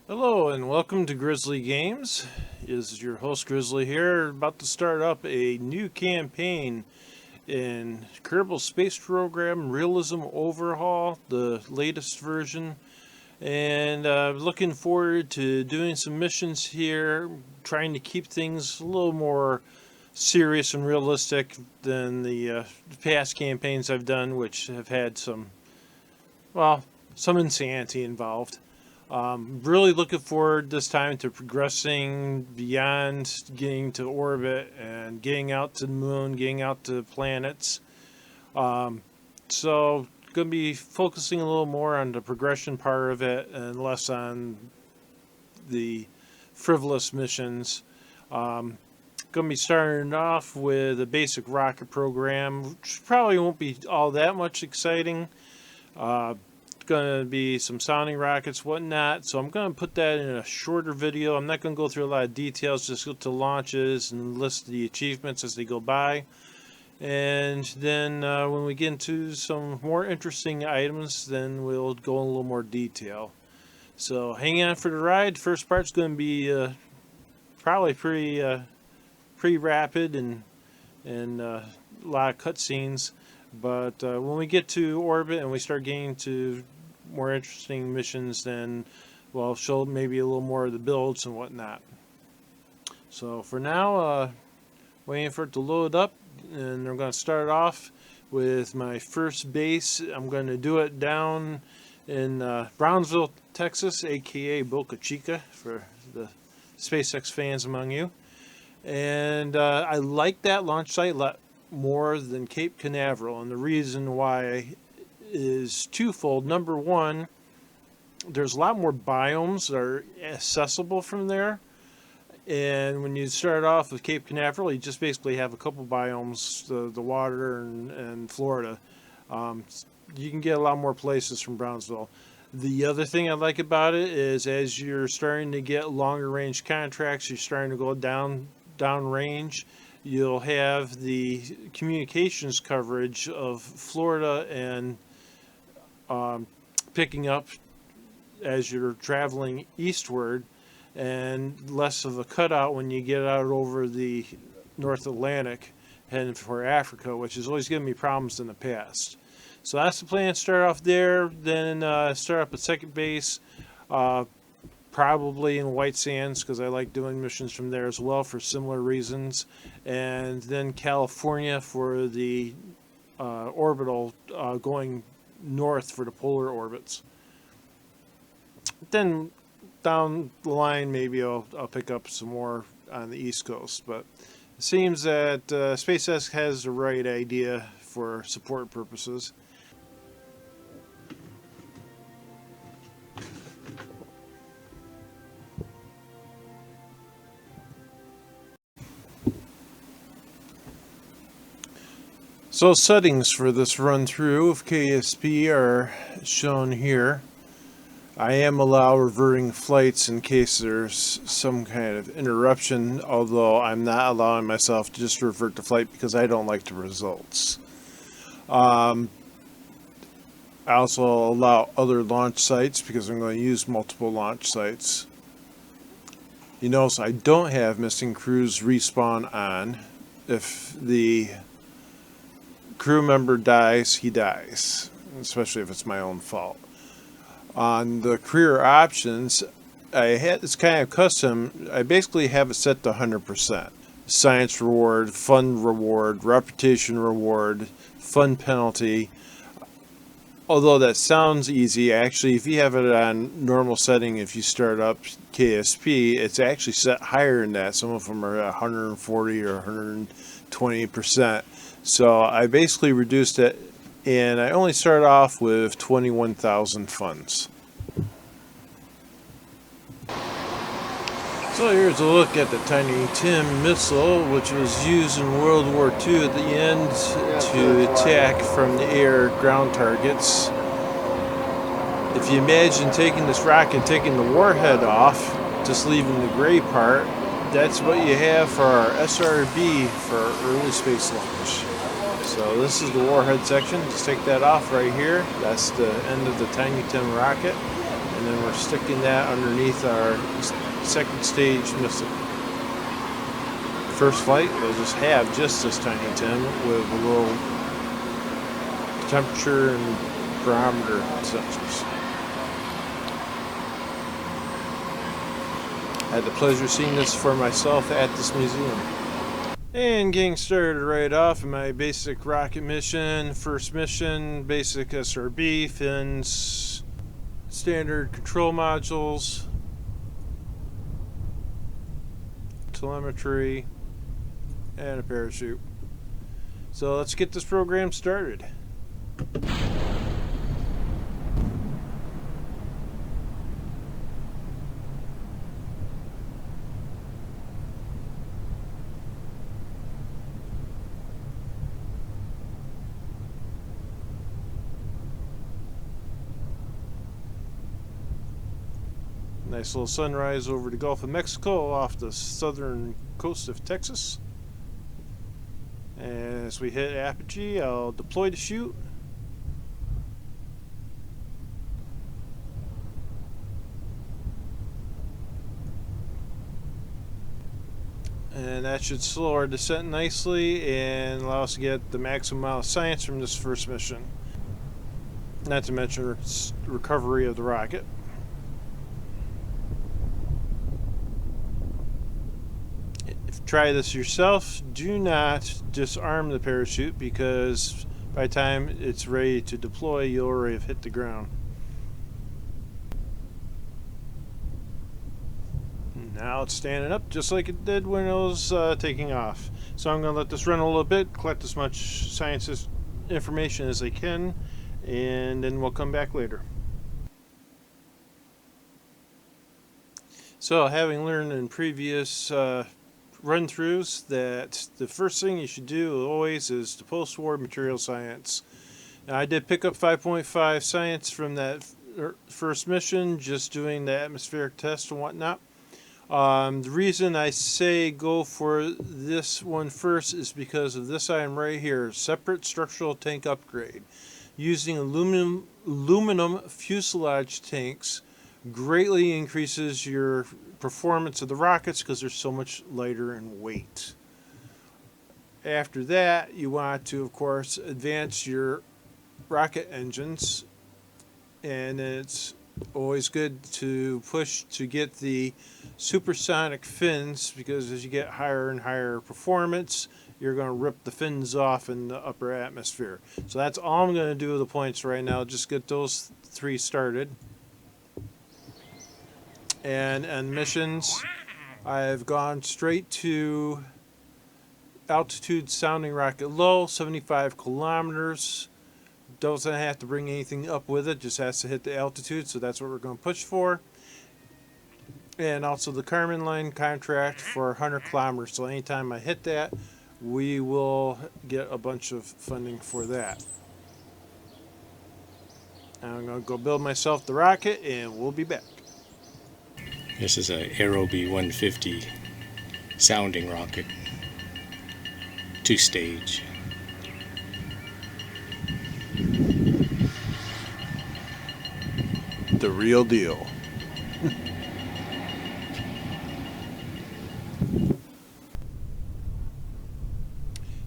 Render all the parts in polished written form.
Hello and welcome to Grizzly Games. Is your host Grizzly here, about to start up a new campaign in Kerbal Space Program Realism Overhaul, the latest version, and looking forward to doing some missions here, trying to keep things a little more serious and realistic than the past campaigns I've done, which have had some insanity involved. Really looking forward this time to progressing beyond getting to orbit and getting out to the moon, getting out to planets. So going to be focusing a little more on the progression part of it and less on the frivolous missions. Going to be starting off with a basic rocket program, which probably won't be all that much exciting. Going to be some sounding rockets, whatnot, so I'm going to put that in a shorter video. I'm not going to go through a lot of details, just go to launches and list the achievements as they go by. And then when we get into some more interesting items, then we'll go in a little more detail. So hang on for the ride. First part's going to be probably pretty rapid and a lot of cutscenes. But when we get to orbit and we start getting to more interesting missions, then we'll show maybe a little more of the builds and whatnot. So for now, waiting for it to load up, and I'm going to start off with my first base. I'm going to do it down in Brownsville, Texas, aka Boca Chica for the SpaceX fans among you. And I like that launch site a lot more than Cape Canaveral, and the reason why is twofold. Number one, there's a lot more biomes that are accessible from there, and when you start off with Cape Canaveral, you just basically have a couple biomes, the water and Florida. You can get a lot more places from Brownsville. The other thing I like about it is as you're starting to get longer range contracts, you're starting to go down range, you'll have the communications coverage of Florida and picking up as you're traveling eastward, and less of a cutout when you get out over the North Atlantic heading for Africa, which has always given me problems in the past. So that's the plan. Start off there, then start up a second base, probably in White Sands, because I like doing missions from there as well for similar reasons, and then California for the orbital going north for the polar orbits. Then down the line, maybe I'll pick up some more on the East Coast, but it seems that SpaceX has the right idea for support purposes. So settings for this run through of KSP are shown here. I am allowed reverting flights in case there's some kind of interruption, although I'm not allowing myself to just revert the flight because I don't like the results. I also allow other launch sites because I'm going to use multiple launch sites. You notice I don't have missing crews respawn on. If the crew member dies, he dies, especially if it's my own fault. On the career options, it's kind of custom. I basically have it set to 100%. Science reward, fun reward, reputation reward, fun penalty. Although that sounds easy, actually, if you have it on normal setting, if you start up KSP, it's actually set higher than that. Some of them are at 140 or 120%. So I basically reduced it, and I only start off with 21,000 funds. So here's a look at the Tiny Tim missile, which was used in World War II at the end to attack from the air ground targets. if you imagine taking this rocket, taking the warhead off, just leaving the gray part, that's what you have for our SRB for early space launch. So this is the warhead section. Just take that off right here. That's the end of the Tiny Tim rocket. And then we're sticking that underneath our second stage missile. First flight, we'll just have just this Tiny Tim with a little temperature and barometer sensors. I had the pleasure of seeing this for myself at this museum. And getting started right off in my basic rocket mission. First mission, basic SRB, fins, standard control modules, telemetry, and a parachute. So let's get this program started. Nice little sunrise over the Gulf of Mexico off the southern coast of Texas. As we hit apogee, I'll deploy the chute. And that should slow our descent nicely and allow us to get the maximum amount of science from this first mission. Not to mention recovery of the rocket. Try this yourself. Do not disarm the parachute because by the time it's ready to deploy, you'll already have hit the ground. Now it's standing up just like it did when it was taking off. So I'm going to let this run a little bit, collect as much science information as I can, and then we'll come back later. So having learned in previous run-throughs that the first thing you should do always is the post-war material science. Now, I did pick up 5.5 science from that first mission, just doing the atmospheric test and whatnot. The reason I say go for this one first is because of this item right here, separate structural tank upgrade. Using aluminum fuselage tanks greatly increases your performance of the rockets because they're so much lighter in weight. After that, you want to, of course, advance your rocket engines, and it's always good to push to get the supersonic fins because as you get higher and higher performance, you're going to rip the fins off in the upper atmosphere. So that's all I'm going to do with the points right now. Just get those three started. And missions, I've gone straight to altitude sounding rocket low, 75 kilometers. Doesn't have to bring anything up with it, just has to hit the altitude, so that's what we're going to push for. And also the Kármán line contract for 100 kilometers, so anytime I hit that, we will get a bunch of funding for that. I'm going to go build myself the rocket, and we'll be back. This is a Aerobee 150 sounding rocket, 2-stage. The real deal.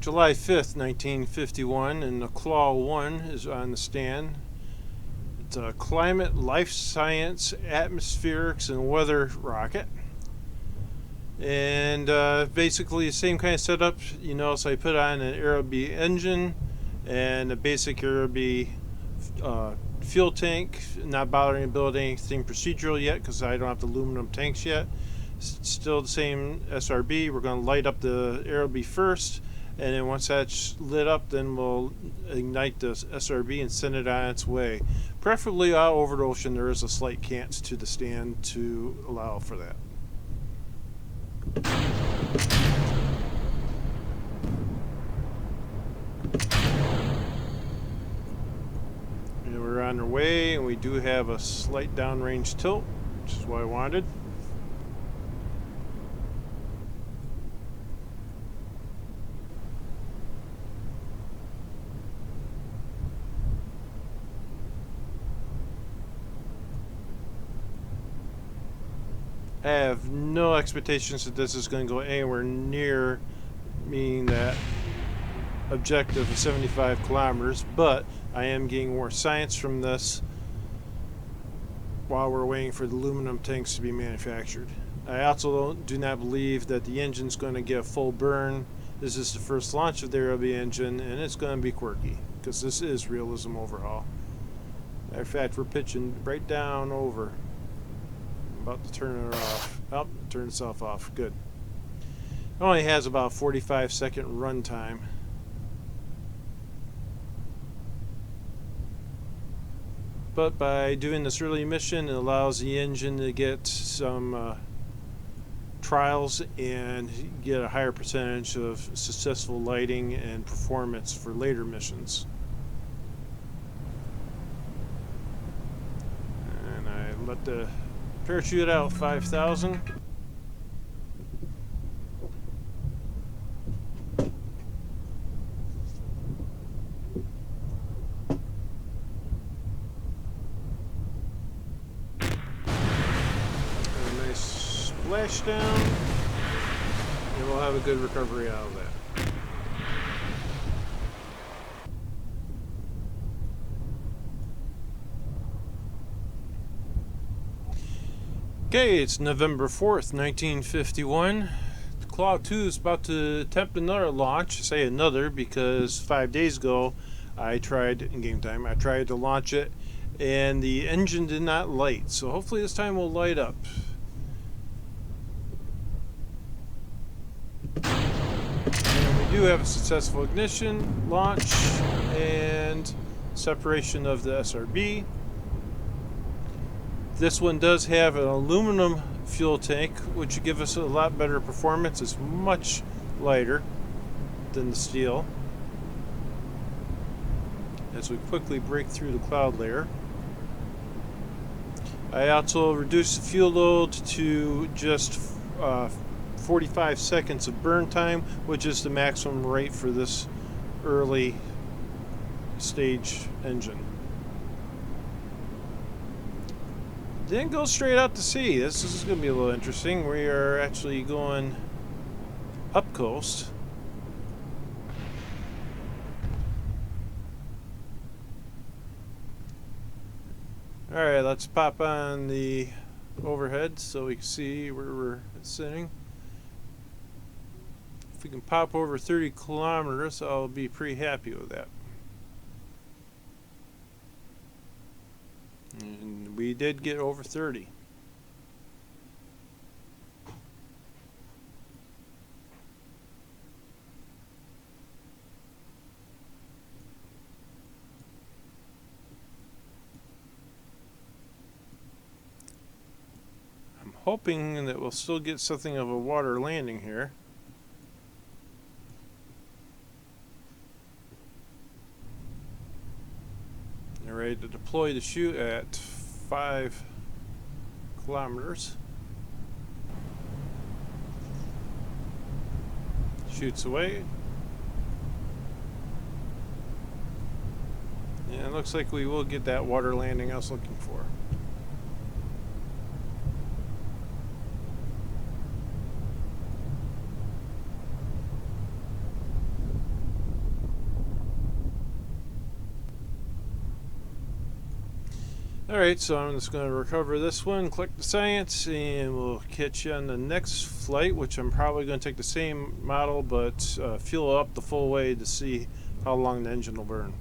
July 5th, 1951, and the Claw 1 is on the stand. It's a climate, life science, atmospherics, and weather rocket. And basically the same kind of setup. You notice I put on an Aerobee engine and a basic Aerobee fuel tank. Not bothering to build anything procedural yet because I don't have the aluminum tanks yet. Still the same SRB. We're going to light up the Aerobee first, and then once that's lit up, then we'll ignite the SRB and send it on its way. Preferably out over the ocean. There is a slight cant to the stand to allow for that. And we're on our way, and we do have a slight downrange tilt, which is what I wanted. I have no expectations that this is going to go anywhere near meeting that objective of 75 kilometers, but I am getting more science from this while we're waiting for the aluminum tanks to be manufactured. I also do not believe that the engine's going to get a full burn. This is the first launch of the Aerobee engine, and it's going to be quirky because this is Realism Overhaul. Matter of fact, we're pitching right down over. I'm about to turn it off. Oh, turn itself off. Good. It only has about 45-second run time. But by doing this early mission, it allows the engine to get some trials and get a higher percentage of successful lighting and performance for later missions. And I let the parachute out 5,000. Splashdown, and we'll have a good recovery out of that. Okay, it's November 4th, 1951. Cloud 2 is about to attempt another launch. I say another because 5 days ago I tried, in game time, I tried to launch it and the engine did not light. So hopefully this time will light up. We do have a successful ignition, launch, and separation of the SRB. This one does have an aluminum fuel tank, which will give us a lot better performance. It's much lighter than the steel. As we quickly break through the cloud layer. I also reduced the fuel load to just 45 seconds of burn time, which is the maximum rate for this early stage engine. Didn't go straight out to sea. This is going to be a little interesting. We are actually going up coast. Alright, let's pop on the overhead so we can see where we're sitting. If we can pop over 30 kilometers, I'll be pretty happy with that. And we did get over 30. I'm hoping that we'll still get something of a water landing here. They're ready to deploy the chute at 5 kilometers. Shoots away. And it looks like we will get that water landing I was looking for. Alright, so I'm just going to recover this one, click the science, and we'll catch you on the next flight, which I'm probably going to take the same model, but fuel up the full way to see how long the engine will burn.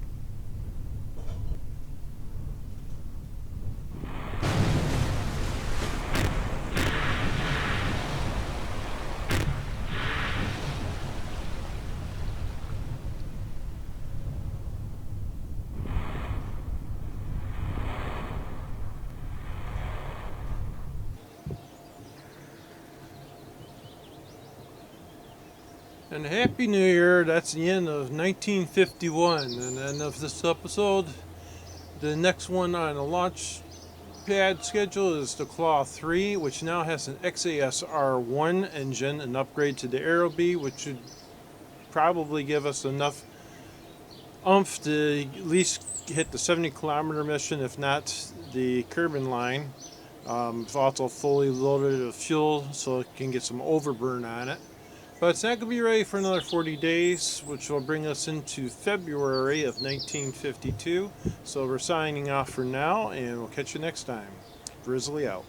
And Happy New Year. That's the end of 1951 and the end of this episode. The next one on the launch pad schedule is the Claw 3, which now has an XASR1 engine, an upgrade to the Aerobee, which should probably give us enough oomph to at least hit the 70-kilometer mission, if not the Kerbin line. It's also fully loaded with fuel, so it can get some overburn on it. But it's not going to be ready for another 40 days, which will bring us into February of 1952. So we're signing off for now, and we'll catch you next time. Grizzly out.